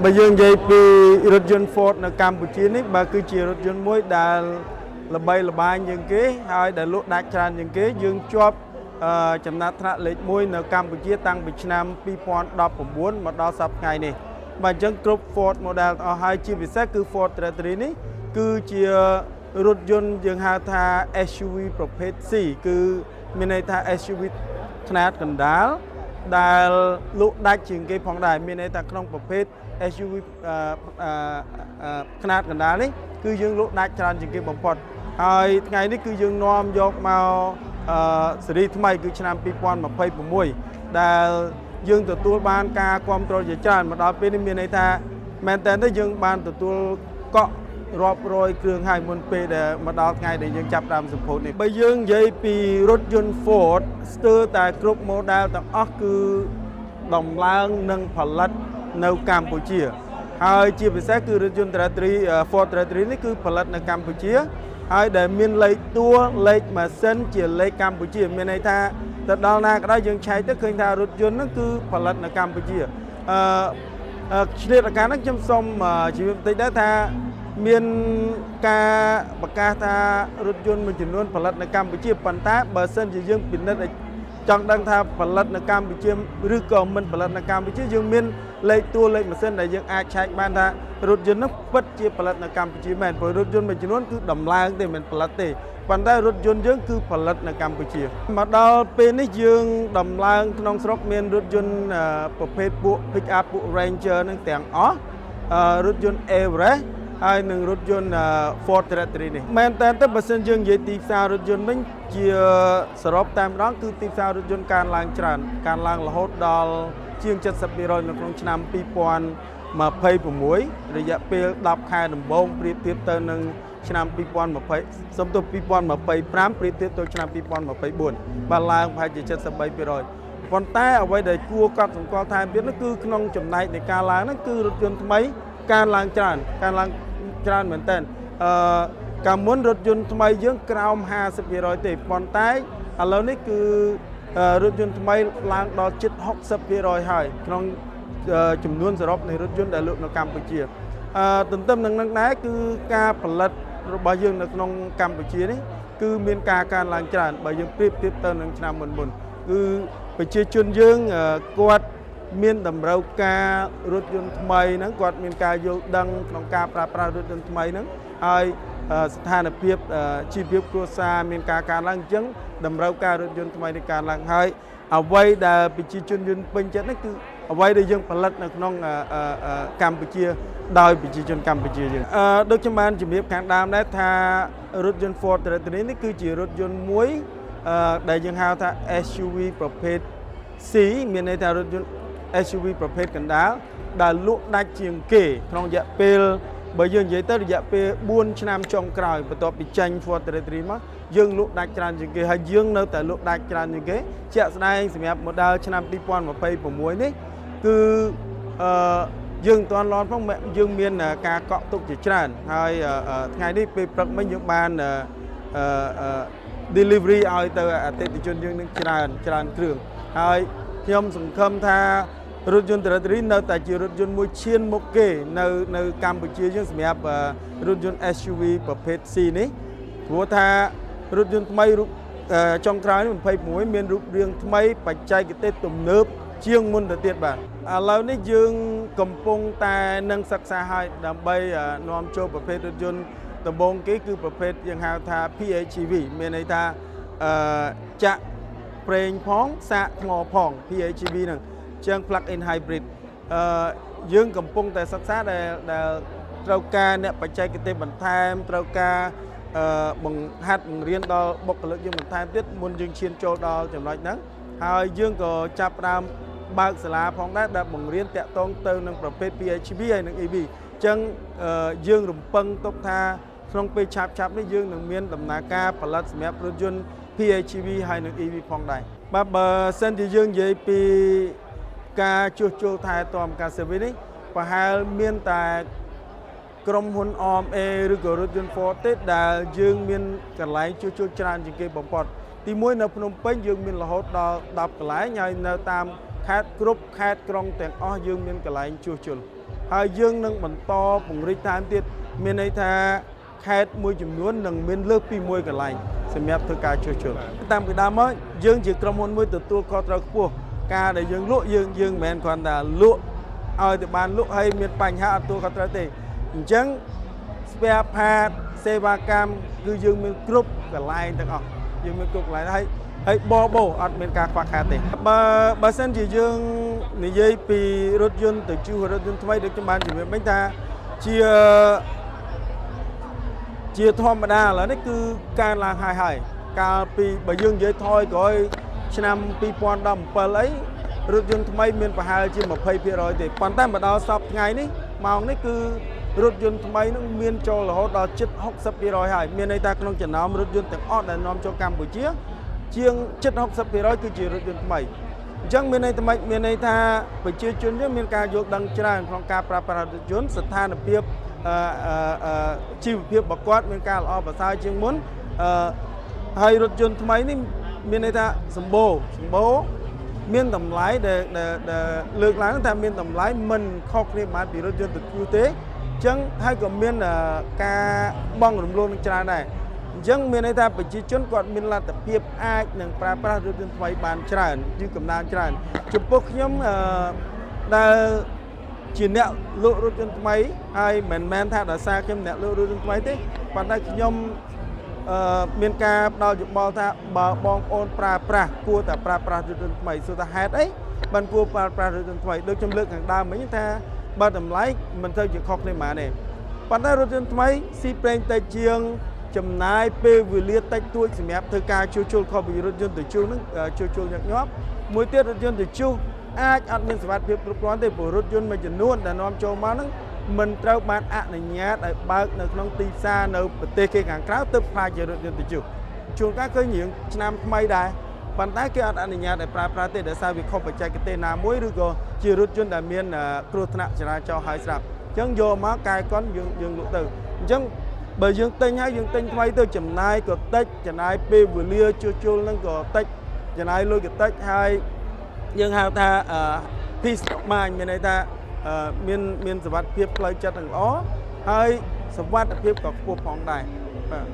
បើយើងនិយាយពីរថយន្ត Ford នៅកម្ពុជានេះគឺជារថយន្តមួយដែលល្បីល្បាញជាងគេហើយដែលលក់ដាច់ច្រើនជាងគេយើងជាប់ចំណាត់ថ្នាក់លេខ1នៅកម្ពុជាតាំងពីឆ្នាំ2019មកដល់សប្តាហ៍ថ្ងៃនេះបាទអញ្ចឹងគ្រប់ Ford model ទាំងអស់ហើយជាពិសេសគឺ Ford Territory នេះគឺជារថយន្តយើងហៅថា SUV ប្រភេទ C គឺមានន័យថា SUV ខ្នាតកណ្ដាលដែលលក់ដាច់ជាងគេផងដែរមានន័យថាក្នុងប្រភេទ SUV ខ្នាតកណ្ដាលនេះគឺយើងលក់ដាច់ច្រើនជាងគេបំផុតហើយថ្ងៃនេះគឺយើងនាំយកមកស៊េរីថ្មីគឺឆ្នាំ2026ដែលយើងទទួលបានការគាំទ្រជាច្រើនមកដល់ពេលនេះមានន័យថាមែនតើយើងបានទទួលកក់រាប់រយគ្រឿងហើយមុនពេលដែលមកដល់ថ្ងៃដែលយើងចាប់ដើមសម្ពោធនេះបើយើងនិយាយពីរថយន្ត Ford ស្ទើរតែគ្រប់ model ទាំងអស់គឺដំឡើងនិងផលិតនៅកម្ពុជាហើយជាពិសេសគឺរថយន្ត Territory Ford Territory នេះគឺផលិតនៅកម្ពុជាហើយដែលមានលេខតួលេខម៉ាស៊ីនជាលេខកម្ពុជាមានន័យថាទៅដល់ណាក៏ដោយយើងឆែកទៅឃើញថារថយន្តហ្នឹងគឺផលិតនៅកម្ពុជាឆ្លៀតឱកាសហ្នឹងខ្ញុំសូមជម្រាបបន្តិចដែរថាមានការប្រកាសថារថយន្តមួយចំនួនផលិតនៅកម្ពុជាប៉ុន្តែបើសិនជាយើងពិនិត្យចង់ដឹងថាផលិតនៅកម្ពុជាឬក៏មិនផលិតនៅកម្ពុជាយើងមានលេខតួលេខម៉ាស៊ីនដែលយើងអាចឆែកបានថារថយន្តនោះពិតជាផលិតនៅកម្ពុជាមែនព្រោះរថយន្តមួយចំនួនគឺដំឡើងទេមិនផលិតទេប៉ុន្តែរថយន្តយើងគឺផលិតនៅកម្ពុជាមកដល់ពេលនេះយើងដំឡើងក្នុងស្រុកមានរថយន្តប្រភេទពួក Pick up ពួក Ranger នឹងទាំងអស់រថយន្ត Everest ហើយនឹងរថយន្ត Ford Territory នេះមែនតើបើសិនយើងនិយាយទីផ្សាររថយន្តវិញជាសរុបតែម្ដងគឺទីផ្សាររថយន្តកើនឡើងច្រើនកើនឡើងរហូតដល់ជាង 70% នៅក្នុងឆ្នាំ2026រយៈពេល10ខែដំបូងប្រៀបធៀបទៅនឹងឆ្នាំ2020សំទោស2025ប្រៀបធៀបទៅឆ្នាំ2024បានឡើងប្រហែលជា 73%ប៉ុន្តែអ្វីដែលគួរកត់សម្គាល់ថែមទៀតនោះគឺក្នុងចំណែកនៃការឡើងនោះគឺរថយន្តថ្មីកើនឡើងច្រើនមែនតើកាលមុនរថយន្តថ្មីយើងក្រោម 50% ទេប៉ុន្តែឥឡូវនេះគឺរថយន្តថ្មីឡើងដល់ជិត 60% ហើយក្នុងចំនួនសរុបនៃរថយន្តដែលលក់នៅកម្ពុជាទន្ទឹមនឹងនឹងដែរគឺការផលិតរបស់យើងនៅក្នុងកម្ពុជានេះគឺមានការកើនឡើងច្រើនបើយើងប្រៀបធៀបទៅនឹងឆ្នាំមុនគឺប្រជាជនយើងគាត់មានតម្រូវការរថយន្តថ្មីហ្នឹងគាត់មានការយល់ដឹងក្នុងការប្រើប្រាស់រថយន្តថ្មីហ្នឹងហើយស្ថានភាពជីវភាពគ្រួសារមានការកើនឡើងអញ្ចឹងតម្រូវការរថយន្តថ្មីនេះកើនឡើងហើយអ្វីដែលប្រជាជនយើងពេញចិត្តនេះគឺអ្វីដែលយើងផលិតនៅក្នុងកម្ពុជាដោយប្រជាជនកម្ពុជាយើងដូចខ្ញុំបានជម្រាបខាងដើមដែរថារថយន្ត Ford Territory នេះគឺជារថយន្តមួយដែលយើងហៅថា SUV ប្រភេទ C មានន័យថារថយន្ត SUV ប្រភេទកណ្ដាលដែលលក់ដាច់ជាងគេក្នុងរយៈពេលបើយើងនិយាយទៅរយៈពេល4ឆ្នាំចុងក្រោយបន្ទាប់ពីចេញ Ford Territory មកយើងលក់ដាច់ច្រើនជាងគេហើយយើងនៅតែលក់ដាច់ច្រើនជាងគេជាក់ស្ដែងសម្រាប់ model ឆ្នាំ2026នេះគឺយើងមិនទាន់ឡនផងយើងមានការកក់ទុកជាច្រើនហើយថ្ងៃនេះពេលព្រឹកមិញយើងបានdelivery ឲ្យទៅអតិថិជនយើងនឹងច្រើនគ្រឿងហើយខ្ញុំសង្ឃឹមថារថយន្ត Territory នៅតែជារថយន្តមួយឈានមុខគេនៅកម្ពុជាយើងសម្រាប់រថយន្ត SUV ប្រភេទ C នេះព្រោះថារថយន្តថ្មីចុងក្រោយនេះ26មានរូបរាងថ្មីបច្ចេកទេសទំនើបជាងមុនទៅទៀតបាទឥឡូវនេះយើងកំពុងតែនឹងសិក្សាឲ្យដើម្បីនាំចូលប្រភេទរថយន្តដំបូងគេគឺប្រភេទយើងហៅថា PHEV មានន័យថាចាក់ប្រេងផងសាកថ្មផង PHEV ហ្នឹងជាង plug-in hybrid យើងកំពុងតែសិក្សាដែលត្រូវការអ្នកបច្ចេកទេសបន្ថែមត្រូវការបង្ហាត់បង្រៀនដល់បុគ្គលិកយើងបន្ថែមទៀតមុនយើងឈានចូលដល់ចំណុចហ្នឹងហើយយើងក៏ចាប់ផ្ដើមបើកសាលាផងដែរដែលបង្រៀនតាក់ទងទៅនឹងប្រភេទ PHEV ហើយនិង EV អញ្ចឹងយើងរំពឹងទុកថាក្នុងពេលឆាប់នេះយើងនឹងមានដំណើរការផលិតសម្រាប់រថយន្ត PHEV ហើយនិង EV ផងដែរបាទបើសិនជាយើងនិយាយពីការជួសជុលថែទាំការ service នេះប្រហែលមានតែក្រុមហ៊ុន AMA ឬក៏រថយន្ត Ford ទេដែលយើងមានកន្លែងជួសជុលច្រើនជាងគេបំផុតទីមួយនៅភ្នំពេញយើងមានរហូតដល់10កន្លែងហើយនៅតាមខេត្តគ្រប់ខេត្តក្រុងទាំងអស់យើងមានកន្លែងជួសជុល ហើយយើងនឹងបន្តពង្រីកតាមទៀតមានន័យថាខេត្តមួយចំនួននឹងមានលើសពីមួយកន្លែងសម្រាប់ធ្វើការជួសជុលតាមពីដើមមកយើងជាក្រុមហ៊ុនមួយទទួលខុសត្រូវខ្ពស់ការដែលយើងលក់យើងមិនមែនគ្រាន់តែលក់ឲ្យតែបានលក់ហើយមានបញ្ហាអត់ទទួលខុសត្រូវទេអញ្ចឹង spare part សេវាកម្មគឺយើងមានគ្រប់កន្លែងទាំងអស់យើងមានគ្រប់កន្លែងហើយបបោអត់មានការខ្វះខាតទេបើសិនជាយើងនិយាយពីរថយន្តទៅជួសរថយន្តថ្មីដូចខ្ញុំបានជម្រាបមិញថាជាធម្មតាឥឡូវនេះគឺកើនឡើងហើយកាលពីបើយើងនិយាយថយក្រោយឆ្នាំ2017អីរថយន្តថ្មីមានប្រហែលជា 20% ទេប៉ុន្តែមកដល់សប្តាហ៍ថ្ងៃនេះម៉ោងនេះគឺរថយន្តថ្មីនឹងមានចូលរហូតដល់ជិត 60% ហើយមានន័យថាក្នុងចំណោមរថយន្តទាំងអស់ដែលនាំចូលកម្ពុជាជាងជិត 60% គឺជារថយន្តថ្មីអញ្ចឹងមានន័យថាប្រជាជនយើងមានការយល់ដឹងច្រើនក្នុងការប្រើប្រាស់រថយន្តស្ថានភាពជីវភាពរបស់គាត់មានការល្អប្រសើរជាងមុនហើយរថយន្តថ្មីនេះមានន័យថាសម្បូរមានតម្លៃដែលលើកឡើងថាមានតម្លៃមិនខុសគ្នាបានពីរថយន្តទៅជួសទេអញ្ចឹងហើយក៏មានការបង់រំលោភនឹងច្រើនដែរអញ្ចឹងមានន័យថាប្រជាជនគាត់មានលទ្ធភាពអាចនឹងប្រើប្រាស់រថយន្តថ្មីបានច្រើនយឺតកំណើនច្រើនចំពោះខ្ញុំដែលជាអ្នកលក់រថយន្តថ្មីហើយមិនមែនថាដោយសារខ្ញុំអ្នកលក់រថយន្តថ្មីទេប៉ុន្តែខ្ញុំមានការផ្ដល់យោបល់ថាបើបងប្អូនប្រើប្រាស់គួរតែប្រើប្រាស់រថយន្តថ្មីសួរថាហេតុអីបានគួរប្រើប្រាស់រថយន្តថ្មីដូចខ្ញុំលើកខាងដើមមិញថាបើតម្លៃមិនទៅជាខុសគ្នាប៉ុន្មានទេប៉ុន្តែរថយន្តថ្មីស៊ីប្រេងតិចជាងចំណាយពេលវេលាតិចតួចសម្រាប់ធ្វើការជួសជុលខុសពីរថយន្តទៅជួសនឹងជួសជុលញឹកញាប់មួយទៀតរថយន្តទៅជួសអាចអត់មានសុវត្ថិភាពគ្រប់គ្រាន់ទេព្រោះរថយន្តមួយចំនួនដែលនាំចូលមកហ្នឹងមិនត្រូវបានអនុញ្ញាតឲ្យបើកនៅក្នុងទីផ្សារនៅប្រទេសគេខាងក្រៅទើបខ្លាចជារថយន្តទៅជួសជួនកាលឃើញរឿងឆ្នាំថ្មីដែរប៉ុន្តែគេអត់អនុញ្ញាតឲ្យប្រើប្រាស់ទេដោយសារវាខុសបច្ចេកទេសណាមួយឬក៏ជារថយន្តដែលមានគ្រោះថ្នាក់ចរាចរណ៍ហើយស្រាប់អញ្ចឹងយកមកកែកុនយើងលក់ទៅអញ្ចឹងបើយើងទិញហើយយើងទិញថ្មីទៅចំណាយក៏តិចចំណាយពេលវេលាជួសជុលនឹងក៏តិចចំណាយលុយក៏តិចហើយយើងហៅថា peace of mind មានន័យថាមានសុវត្ថិភាពផ្លូវចិត្តល្អហើយសុវត្ថិភាពក៏ខ្ពស់ផងដែរបាទ